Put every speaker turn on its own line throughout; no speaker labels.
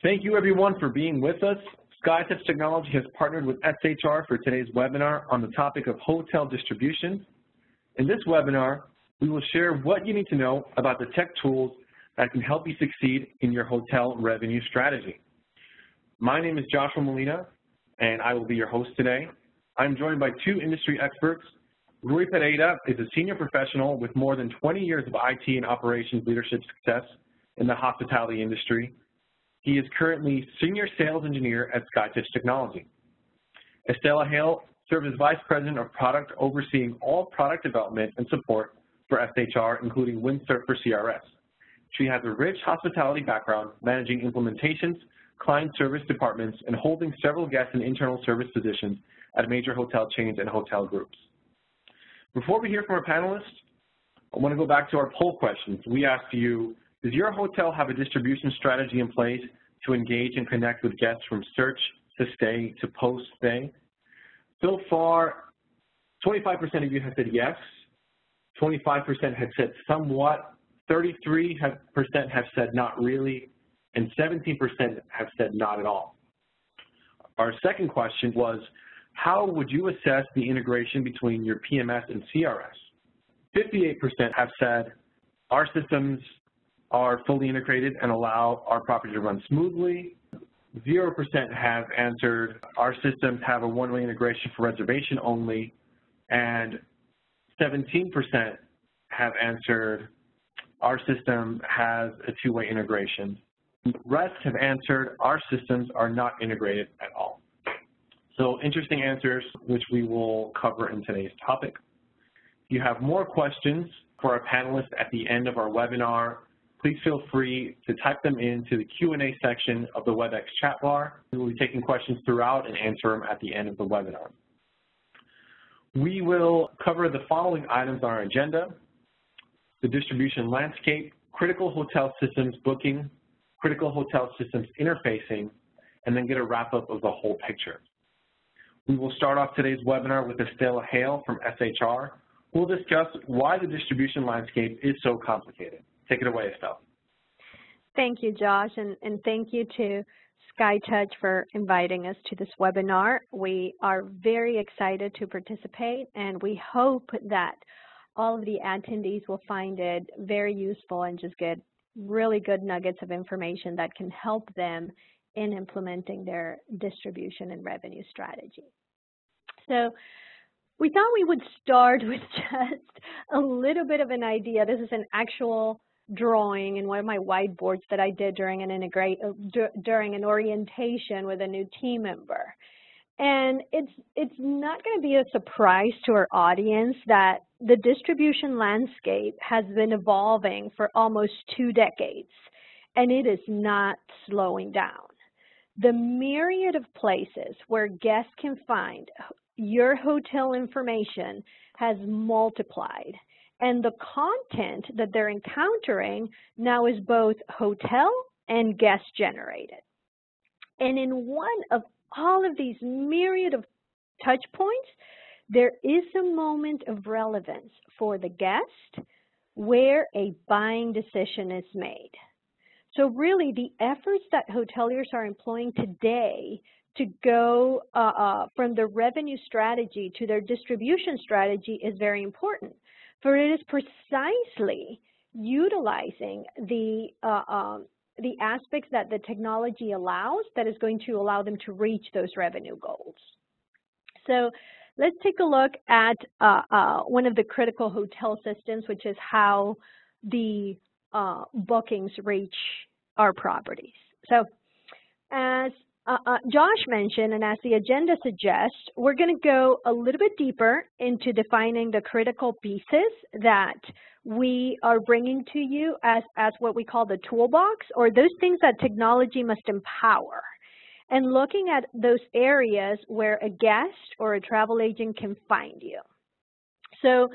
Thank you everyone for being with us. SkyTouch Technology has partnered with SHR for today's webinar on the topic of hotel distribution. In this webinar, we will share what you need to know about the tech tools that can help you succeed in your hotel revenue strategy. My name is Joshua Molina, and I will be your host today. I'm joined by two industry experts. Rui Pereira is a senior professional with more than 20 years of IT and operations leadership success in the hospitality industry. He is currently Senior Sales Engineer at SkyTouch Technology. Estela Hale serves as Vice President of Product, overseeing all product development and support for SHR, including Windsurf for CRS. She has a rich hospitality background, managing implementations, client service departments, and holding several guest and internal service positions at major hotel chains and hotel groups. Before we hear from our panelists, I want to go back to our poll questions. We asked you, does your hotel have a distribution strategy in place to engage and connect with guests from search to stay to post-stay? So far, 25% of you have said yes, 25% have said somewhat, 33% have said not really, and 17% have said not at all. Our second question was, how would you assess the integration between your PMS and CRS? 58% have said our systems are fully integrated and allow our property to run smoothly. 0% have answered our systems have a one-way integration for reservation only, and 17% have answered our system has a two-way integration. The rest have answered our systems are not integrated at all. So interesting answers, which we will cover in today's topic. If you have more questions for our panelists at the end of our webinar, please feel free to type them into the Q&A section of the WebEx chat bar. We will be taking questions throughout and answer them at the end of the webinar. We will cover the following items on our agenda: the distribution landscape, critical hotel systems booking, critical hotel systems interfacing, and then get a wrap-up of the whole picture. We will start off today's webinar with Estela Hale from SHR, who will discuss why the distribution landscape is so complicated. Take it away, Estelle.
Thank you, Josh, and thank you to SkyTouch for inviting us to this webinar. We are very excited to participate, and we hope that all of the attendees will find it very useful and just get really good nuggets of information that can help them in implementing their distribution and revenue strategy. So we thought we would start with just a little bit of an idea. This is an actual drawing in one of my whiteboards that I did during an orientation with a new team member. And it's not going to be a surprise to our audience that the distribution landscape has been evolving for almost 2 decades, and it is not slowing down. The myriad of places where guests can find your hotel information has multiplied, and the content that they're encountering now is both hotel and guest generated. And in one of all of these myriad of touch points, there is a moment of relevance for the guest where a buying decision is made. So really, the efforts that hoteliers are employing today to go from the revenue strategy to their distribution strategy is very important, for it is precisely utilizing the aspects that the technology allows that is going to allow them to reach those revenue goals. So let's take a look at one of the critical hotel systems, which is how the bookings reach our properties. So as Josh mentioned, and as the agenda suggests, we're going to go a little bit deeper into defining the critical pieces that we are bringing to you as what we call the toolbox, or those things that technology must empower, and looking at those areas where a guest or a travel agent can find you. So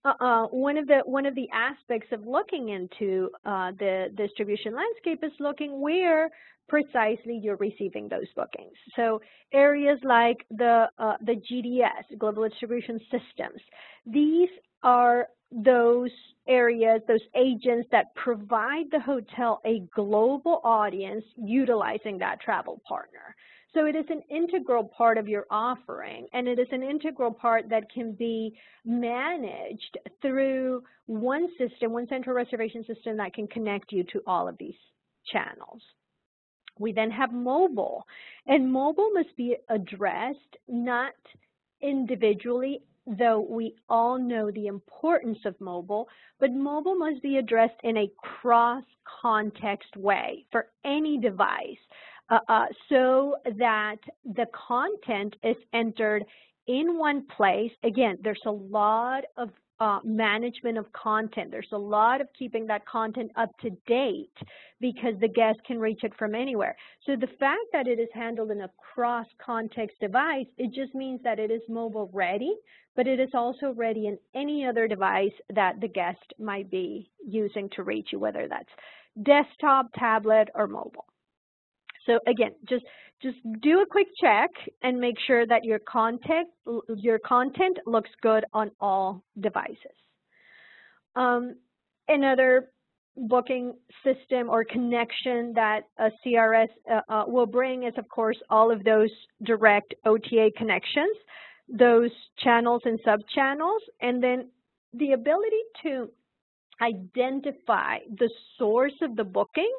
one of the aspects of looking into the distribution landscape is looking where precisely you're receiving those bookings. So areas like the GDS, Global Distribution Systems, these are those areas, those agents that provide the hotel a global audience utilizing that travel partner. So it is an integral part of your offering, and it is an integral part that can be managed through one system, one central reservation system that can connect you to all of these channels. We then have mobile, and mobile must be addressed not individually, though we all know the importance of mobile, but mobile must be addressed in a cross-context way for any device, so that the content is entered in one place. Again, there's a lot of management of content. There's a lot of keeping that content up to date because the guest can reach it from anywhere. So the fact that it is handled in a cross-context device, it just means that it is mobile ready, but it is also ready in any other device that the guest might be using to reach you, whether that's desktop, tablet, or mobile. So again, just do a quick check and make sure that your content looks good on all devices. Another booking system or connection that a CRS will bring is, of course, all of those direct OTA connections, those channels and sub-channels, and then the ability to identify the source of the booking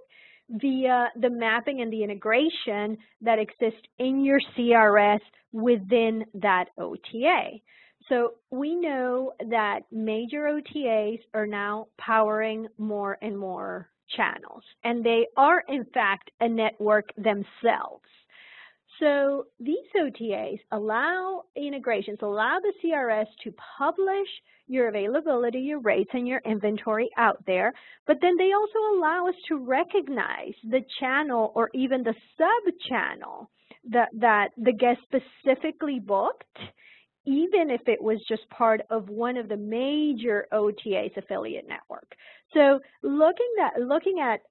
via the mapping and the integration that exists in your CRS within that OTA. So we know that major OTAs are now powering more and more channels, and they are in fact a network themselves. So these OTAs allow integrations, allow the CRS to publish your availability, your rates, and your inventory out there, but then they also allow us to recognize the channel or even the sub-channel that the guest specifically booked, even if it was just part of one of the major OTA's affiliate network. So looking at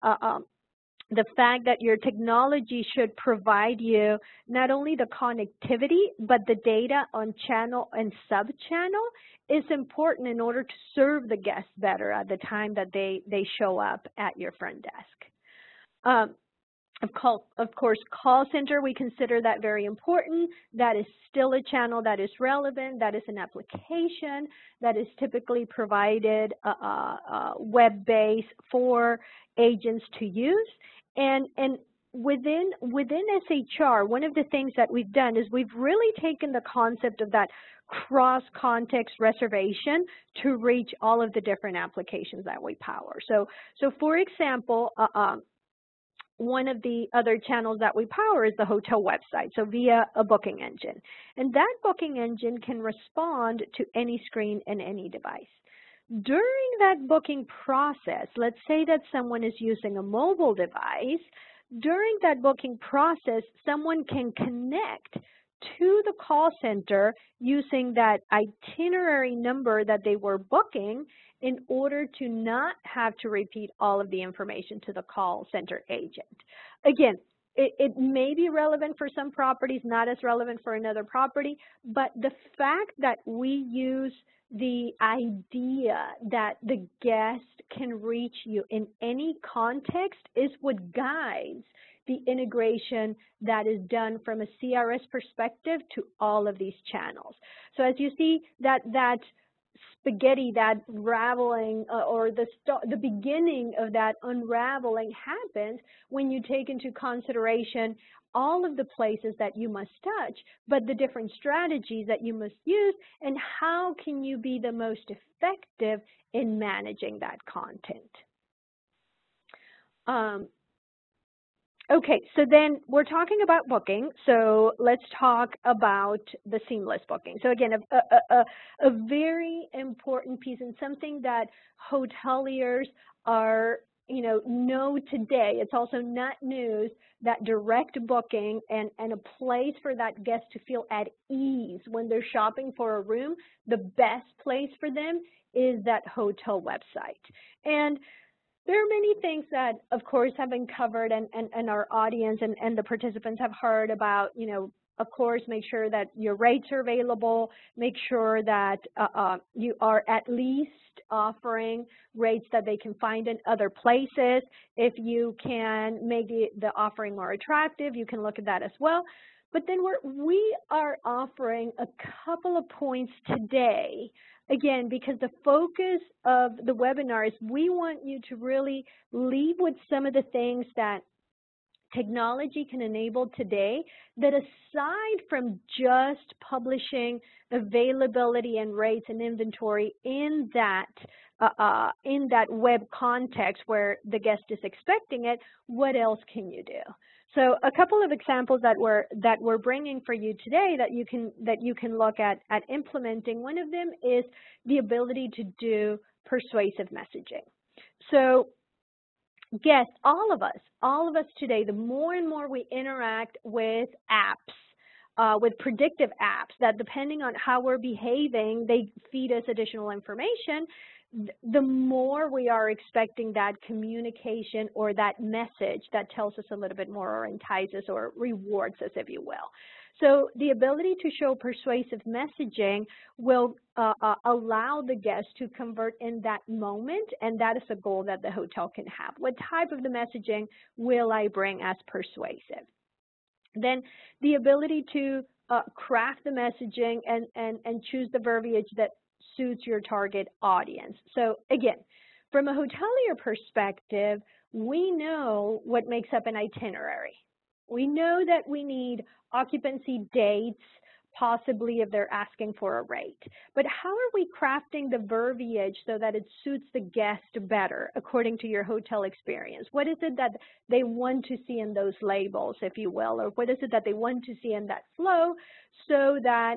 the fact that your technology should provide you not only the connectivity, but the data on channel and sub-channel is important in order to serve the guests better at the time that they show up at your front desk. Of course, call center, we consider that very important. That is still a channel that is relevant. That is an application that is typically provided web-based for agents to use. And within SHR, one of the things that we've done is we've really taken the concept of that cross-context reservation to reach all of the different applications that we power. So for example, one of the other channels that we power is the hotel website, so via a booking engine. And that booking engine can respond to any screen and any device. During that booking process, let's say that someone is using a mobile device. During that booking process, someone can connect to the call center using that itinerary number that they were booking in order to not have to repeat all of the information to the call center agent. Again, it may be relevant for some properties, not as relevant for another property, but the fact that we use the idea that the guest can reach you in any context is what guides the integration that is done from a CRS perspective to all of these channels. So as you see that spaghetti, that raveling, or the beginning of that unraveling happens when you take into consideration all of the places that you must touch, but the different strategies that you must use, and how can you be the most effective in managing that content. Okay, so then we're talking about booking, so let's talk about the seamless booking. So again, a very important piece and something that hoteliers are, know today. It's also not news that direct booking and a place for that guest to feel at ease when they're shopping for a room, the best place for them is that hotel website. And there are many things that, of course, have been covered and our audience and the participants have heard about, of course, make sure that your rates are available, make sure that you are at least offering rates that they can find in other places. If you can make the offering more attractive, you can look at that as well. But then we are offering a couple of points today, again, because the focus of the webinar is we want you to really leave with some of the things that technology can enable today, that aside from just publishing availability and rates and inventory in that web context where the guest is expecting it, what else can you do? So a couple of examples that we're bringing for you today that you can look at implementing. One of them is the ability to do persuasive messaging. So guests, all of us today, the more and more we interact with apps, with predictive apps that depending on how we're behaving, they feed us additional information, the more we are expecting that communication or that message that tells us a little bit more or entices or rewards us, if you will. So the ability to show persuasive messaging will allow the guest to convert in that moment, and that is a goal that the hotel can have. What type of the messaging will I bring as persuasive? Then the ability to craft the messaging and choose the verbiage that suits your target audience. So again, from a hotelier perspective, we know what makes up an itinerary. We know that we need occupancy dates, possibly if they're asking for a rate. But how are we crafting the verbiage so that it suits the guest better according to your hotel experience? What is it that they want to see in those labels, if you will, or what is it that they want to see in that flow so that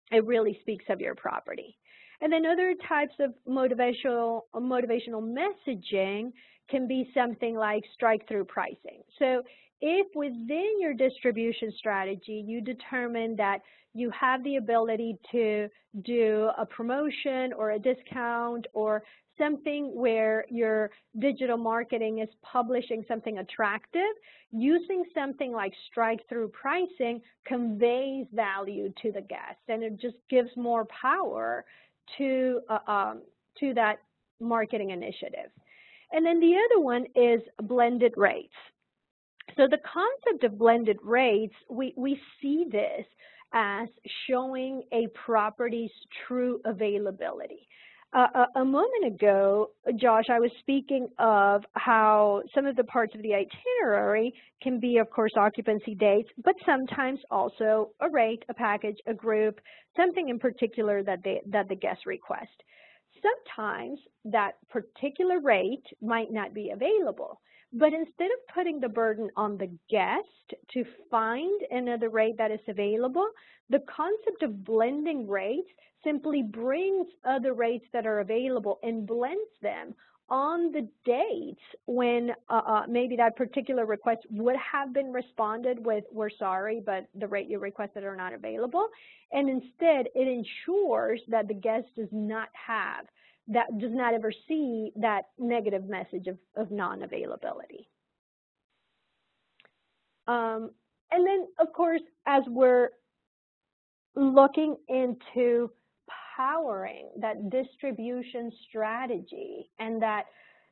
it really speaks of your property? And then other types of motivational messaging can be something like strike-through pricing. So if within your distribution strategy you determine that you have the ability to do a promotion or a discount or something where your digital marketing is publishing something attractive, using something like strike-through pricing conveys value to the guest, and it just gives more power to that marketing initiative. And then the other one is blended rates. So the concept of blended rates, we see this as showing a property's true availability. A moment ago, Josh, I was speaking of how some of the parts of the itinerary can be, of course, occupancy dates, but sometimes also a rate, a package, a group, something in particular that the guest requests. Sometimes that particular rate might not be available, but instead of putting the burden on the guest to find another rate that is available, the concept of blending rates simply brings other rates that are available and blends them on the dates when maybe that particular request would have been responded with, we're sorry, but the rate you requested are not available. And instead, it ensures that the guest does not ever see that negative message of non-availability. And then, of course, as we're looking into powering that distribution strategy, and that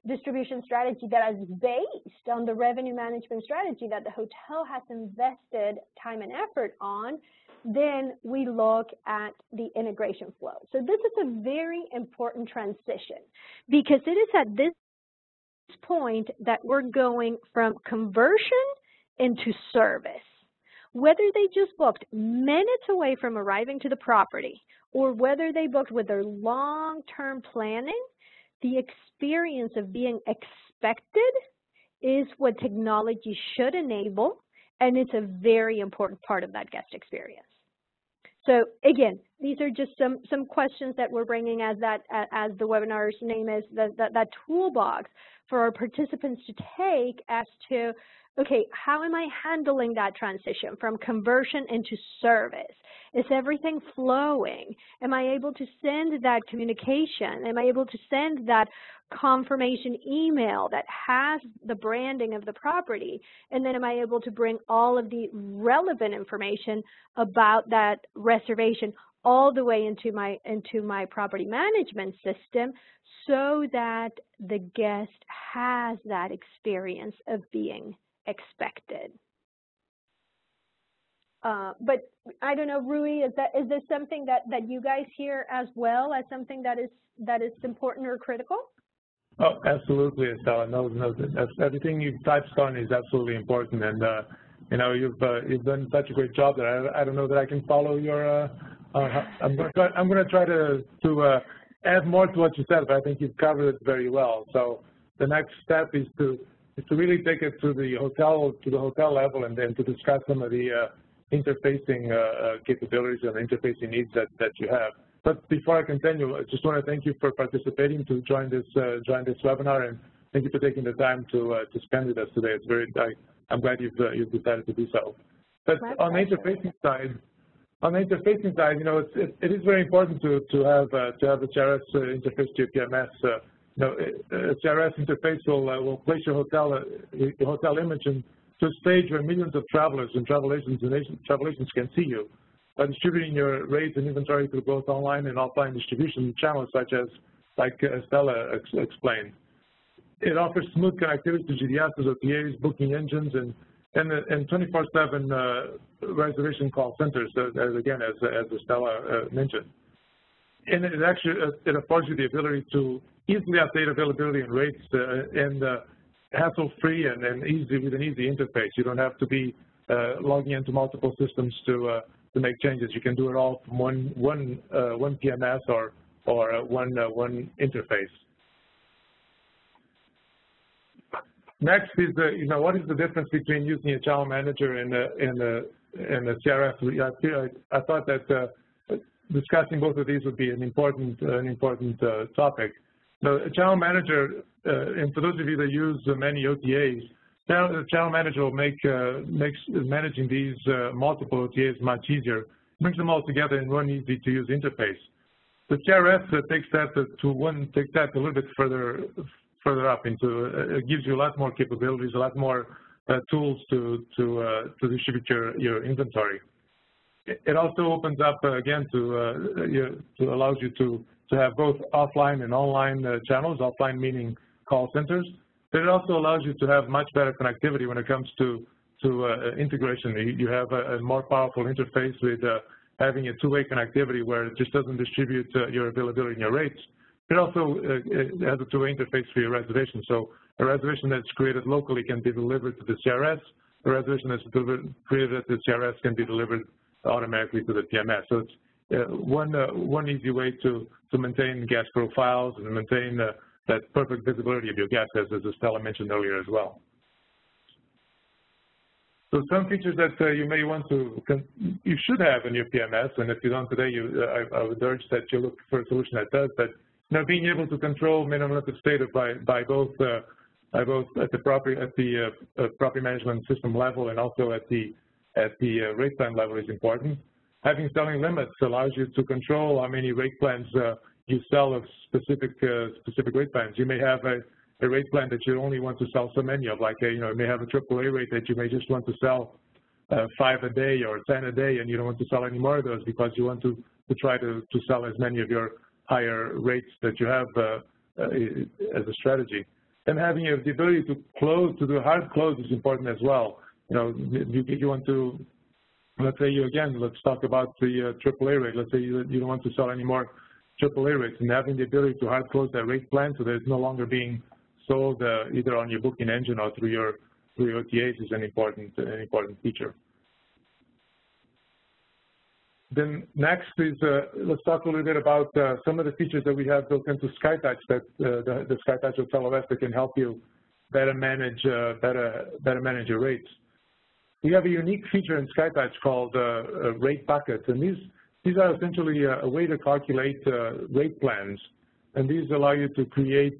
distribution strategy that is based on the revenue management strategy that the hotel has invested time and effort on, then we look at the integration flow. So this is a very important transition because it is at this point that we're going from conversion into service. Whether they just booked minutes away from arriving to the property or whether they booked with their long-term planning, the experience of being expected is what technology should enable, and it's a very important part of that guest experience. So again, these are just some questions that we're bringing as the webinar's name is, that toolbox for our participants to take as to okay, how am I handling that transition from conversion into service? Is everything flowing? Am I able to send that communication? Am I able to send that confirmation email that has the branding of the property? And then am I able to bring all of the relevant information about that reservation all the way into my property management system so that the guest has that experience of being expected? But I don't know, Rui, is this something that you guys hear as well as something that is important or critical?
Oh, absolutely, Estella. No, everything you've touched on is absolutely important, and you know, you've done such a great job that I don't know that I can follow your. I'm going to try to add more to what you said, but I think you've covered it very well. So the next step is to really take it to the hotel level, and then to discuss some of the interfacing capabilities and interfacing needs that you have. But before I continue, I just want to thank you for participating to join this webinar, and thank you for taking the time to spend with us today. It's very, I'm glad you've decided to do so. But on the interfacing side, you know, it is very important to have a CRS interface to your PMS. You know, a CRS interface will place your hotel image into a stage where millions of travelers and travel agents can see you. By distributing your rates and inventory through both online and offline distribution channels, like Stella explained. It offers smooth connectivity to GDSs, OTAs, booking engines, and 24/7 reservation call centers, as Stella mentioned. And it affords you the ability to easily update availability and rates and hassle-free and with an easy interface. You don't have to be logging into multiple systems to make changes. You can do it all from one PMS or one interface. Next is you know, what is the difference between using a channel manager and a CRS? I thought that discussing both of these would be an important topic. Now, a channel manager, and for those of you that use many OTAs, the channel manager will makes managing these multiple OTAs much easier. Brings them all together in one easy-to-use interface. The CRS takes that a little bit further up into. It gives you a lot more capabilities, a lot more tools to distribute your inventory. It also opens up again allows you to have both offline and online channels. Offline meaning call centers. But it also allows you to have much better connectivity when it comes to integration. You have a more powerful interface with having a two-way connectivity where it just doesn't distribute your availability and your rates. It also has a two-way interface for your reservation. So a reservation that's created locally can be delivered to the CRS. A reservation that's created at the CRS can be delivered automatically to the PMS. So it's one easy way to maintain guest profiles and maintain that perfect visibility of your guests, as Estella mentioned earlier as well. So some features that you should have in your PMS, and if you don't today, I would urge that you look for a solution that does. But you know, being able to control minimum limited status by both at the property management system level and also at the rate plan level is important. Having selling limits allows you to control how many rate plans you sell of specific rate plans. You may have a rate plan that you only want to sell so many of, like you may have a AAA rate that you may just want to sell 5 a day or 10 a day, and you don't want to sell any more of those because you want to try to sell as many of your higher rates that you have as a strategy. And having the ability to do hard close is important as well. You know, if you want to, let's say let's talk about the AAA rate. Let's say you don't want to sell any more AAA rates, and having the ability to hard close that rate plan so that it's no longer being sold either on your booking engine or through your OTAs is an important feature. Then next is let's talk a little bit about some of the features that we have built into SkyTouch that the SkyTouch Hotel OS that can help you better manage your rates. We have a unique feature in SkyTouch called rate buckets, and these are essentially a way to calculate rate plans, and these allow you to create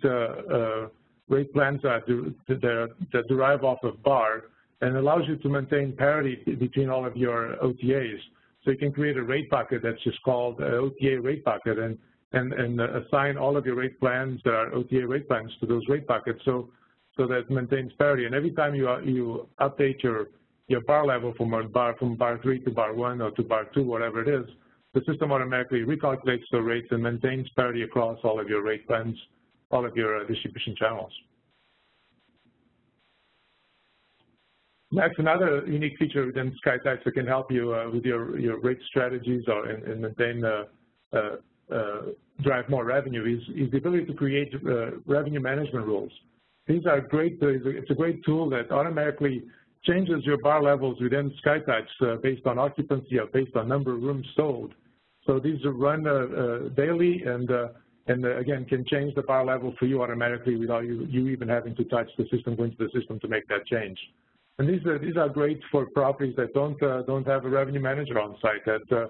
rate plans that derive off of bar and allows you to maintain parity between all of your OTAs. So you can create a rate bucket that's just called OTA rate bucket, and assign all of your rate plans that are OTA rate plans to those rate buckets, so that it maintains parity. And every time you update your bar level from bar 3 to bar 1 or to bar 2, whatever it is, the system automatically recalculates the rates and maintains parity across all of your rate plans, all of your distribution channels. Next, another unique feature within SkyTouch that can help you with your rate strategies and maintain drive more revenue is the ability to create revenue management rules. These are great. It's a great tool that automatically changes your bar levels within SkyTouch based on occupancy or based on number of rooms sold. So these are run daily, and again can change the bar level for you automatically without you even having to touch the system, go into the system to make that change. And these are great for properties that don't have a revenue manager on site that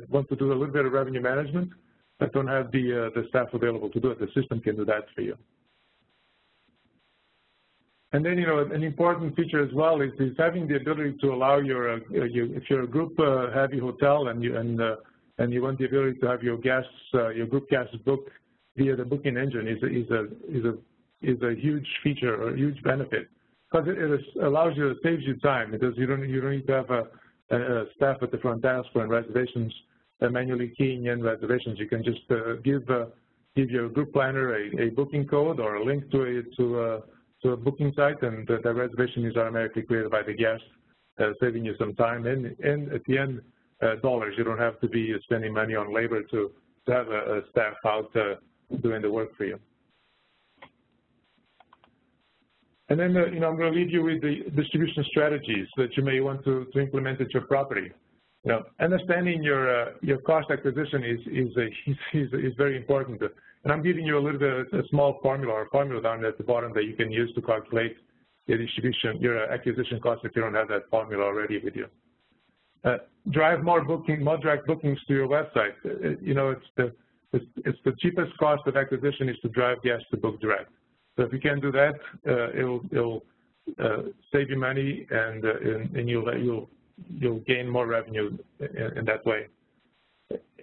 want to do a little bit of revenue management, but don't have the staff available to do it. The system can do that for you. And then, an important feature as well is having the ability to allow if you're a group-heavy hotel and you want the ability to have your guests, your group guests book via the booking engine is a huge feature or a huge benefit, because it allows you, it saves you time, because you don't need to have a staff at the front desk for reservations manually keying in reservations. You can just give your group planner a booking code or a link to a booking site, and the reservation is automatically created by the guest, saving you some time. And at the end, dollars. You don't have to be spending money on labor to have a staff out doing the work for you. And then, I'm going to leave you with the distribution strategies that you may want to implement at your property. Understanding your cost acquisition is very important. And I'm giving you a little bit a small formula down at the bottom that you can use to calculate your acquisition cost if you don't have that formula already with you. Drive more direct bookings to your website. It's the cheapest cost of acquisition is to drive guests to book direct. So if you can do that, it'll save you money, and you'll gain more revenue in that way.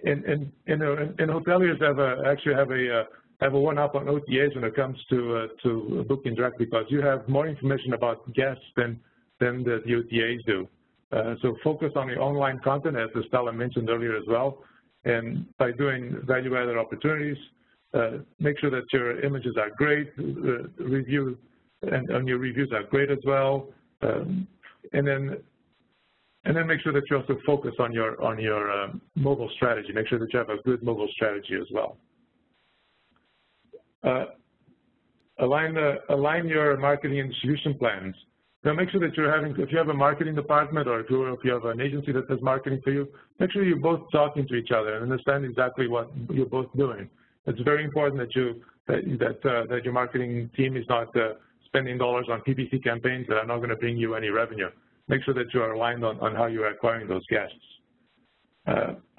And hoteliers have a one-up on OTAs when it comes to booking direct, because you have more information about guests than the OTAs do. So focus on the online content, as Estella mentioned earlier as well, and by doing value-added opportunities, make sure that your images are great, review and your reviews are great as well, and then make sure that you also focus on your mobile strategy. Make sure that you have a good mobile strategy as well. Align your marketing and distribution plans. Now, make sure that if you have a marketing department, or if you have an agency that does marketing for you, make sure you're both talking to each other and understand exactly what you're both doing. It's very important that your marketing team is not spending dollars on PPC campaigns that are not going to bring you any revenue. Make sure that you are aligned on how you're acquiring those guests.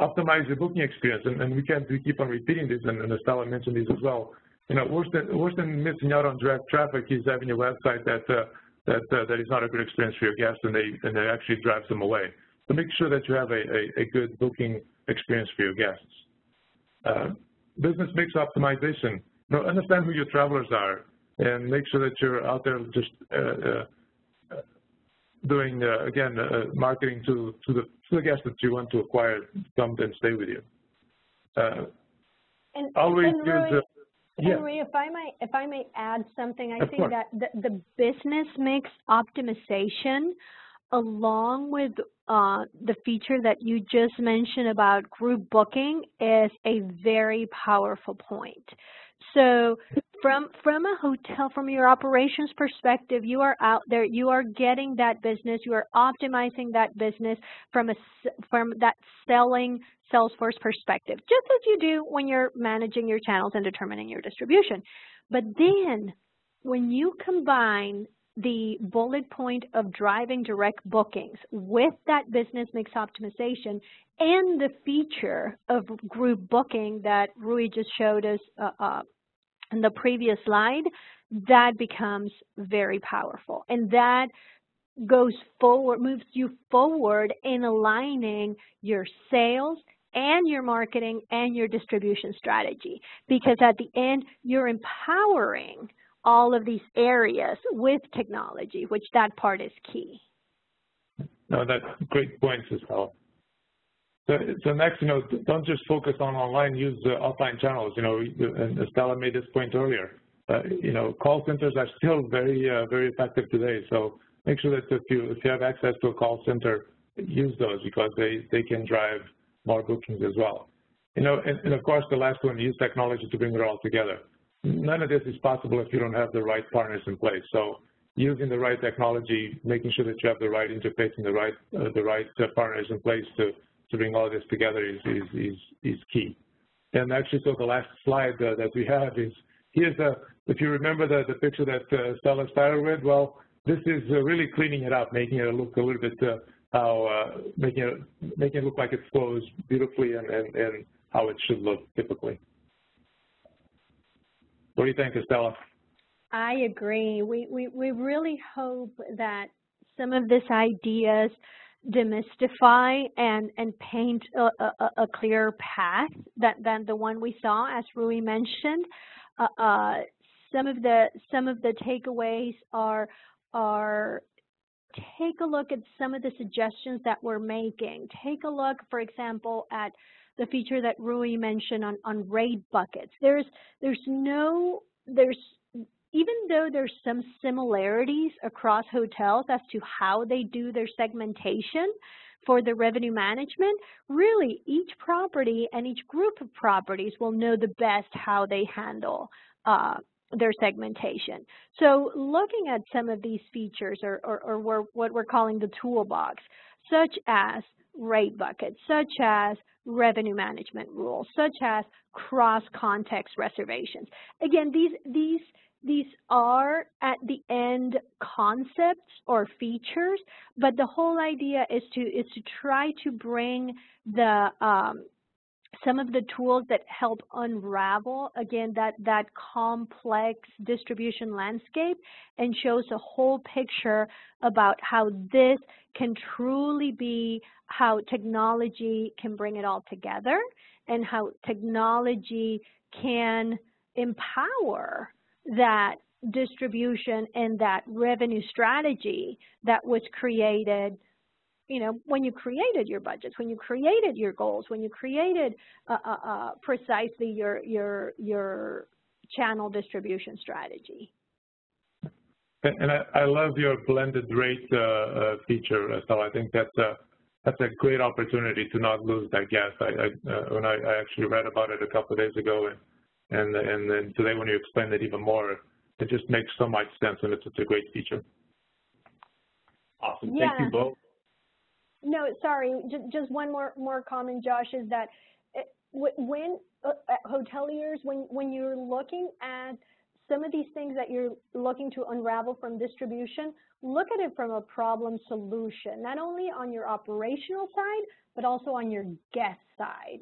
Optimize your booking experience, and we keep on repeating this, and Estella mentioned this as well. Worse than missing out on direct traffic is having a website that is not a good experience for your guests, and they actually drives them away. So make sure that you have a good booking experience for your guests. Business mix optimization. Understand who your travelers are, and make sure that you're out there just doing marketing to the guests that you want to acquire, come and stay with you. Always use.
Henry, if I may add something, I think that the business mix optimization, along with the feature that you just mentioned about group booking, is a very powerful point. So from a hotel, from your operations perspective, you are out there, you are getting that business, you are optimizing that business from that Salesforce perspective, just as you do when you're managing your channels and determining your distribution. But then when you combine the bullet point of driving direct bookings with that business mix optimization and the feature of group booking that Rui just showed us in the previous slide, that becomes very powerful. And that goes forward, moves you forward in aligning your sales and your marketing and your distribution strategy. Because at the end, you're empowering all of these areas with technology, which that part is key.
No, that's great points, Estella. So next, don't just focus on online, use offline channels. And Estella made this point earlier. Call centers are still very effective today. So make sure that if you have access to a call center, use those because they can drive more bookings as well. And of course, the last one, use technology to bring it all together. None of this is possible if you don't have the right partners in place. So using the right technology, making sure that you have the right interface and the right partners in place to bring all this together is key. And actually, so the last slide that we have is, if you remember the picture that Stella started with, well, this is really cleaning it up, making it look a little bit, making it look like it flows beautifully and how it should look typically. What do you think, Estella?
I agree. We really hope that some of these ideas demystify and paint a clearer path than the one we saw, as Rui mentioned. Some of the takeaways are take a look at some of the suggestions that we're making. Take a look, for example, at the feature that Rui mentioned on rate buckets. Even though there's some similarities across hotels as to how they do their segmentation for the revenue management, really each property and each group of properties will know the best how they handle their segmentation. So looking at some of these features or what we're calling the toolbox, such as rate buckets, such as revenue management rules, such as cross-context reservations. Again, these are at the end concepts or features, but the whole idea is to try to bring the some of the tools that help unravel, again, that complex distribution landscape and shows a whole picture about how this can truly be how technology can bring it all together and how technology can empower that distribution and that revenue strategy that was created, when you created your budgets, when you created your goals, when you created precisely your channel distribution strategy.
And I love your blended rate feature, so I think that's a great opportunity to not lose that gas. When I actually read about it a couple of days ago, and then today when you explained it even more, it just makes so much sense, and it's a great feature.
Awesome.
Yeah.
Thank you both.
No, sorry, just one more comment, Josh, is that when hoteliers, when you're looking at some of these things that you're looking to unravel from distribution, look at it from a problem solution, not only on your operational side, but also on your guest side.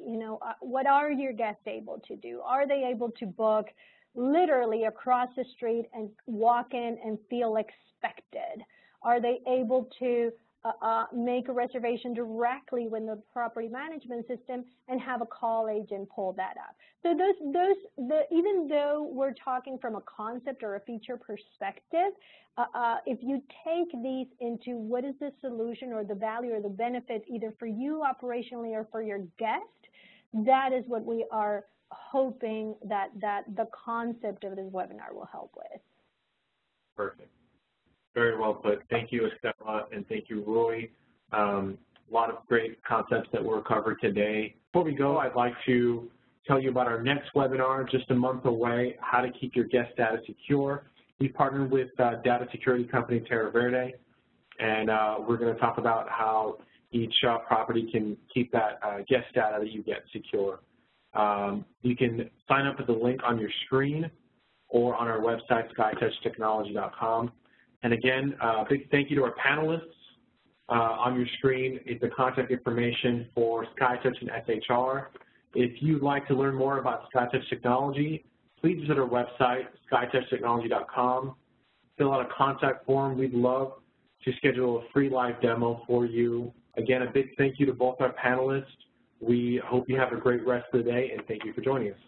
What are your guests able to do? Are they able to book literally across the street and walk in and feel expected? Are they able to make a reservation directly with the property management system and have a call agent pull that up? So even though we're talking from a concept or a feature perspective, if you take these into what is the solution or the value or the benefit either for you operationally or for your guest, that is what we are hoping that the concept of this webinar will help with.
Perfect. Very well put. Thank you, Estella, and thank you, Rui. A lot of great concepts that were covered today. Before we go, I'd like to tell you about our next webinar, just a month away, how to keep your guest data secure. We partnered with data security company Terra Verde, and we're going to talk about how each property can keep that guest data that you get secure. You can sign up at the link on your screen or on our website, SkyTouchTechnology.com. And again, big thank you to our panelists. On your screen is the contact information for SkyTouch and SHR. If you'd like to learn more about SkyTouch Technology, please visit our website, SkyTouchTechnology.com. Fill out a contact form. We'd love to schedule a free live demo for you. Again, a big thank you to both our panelists. We hope you have a great rest of the day, and thank you for joining us.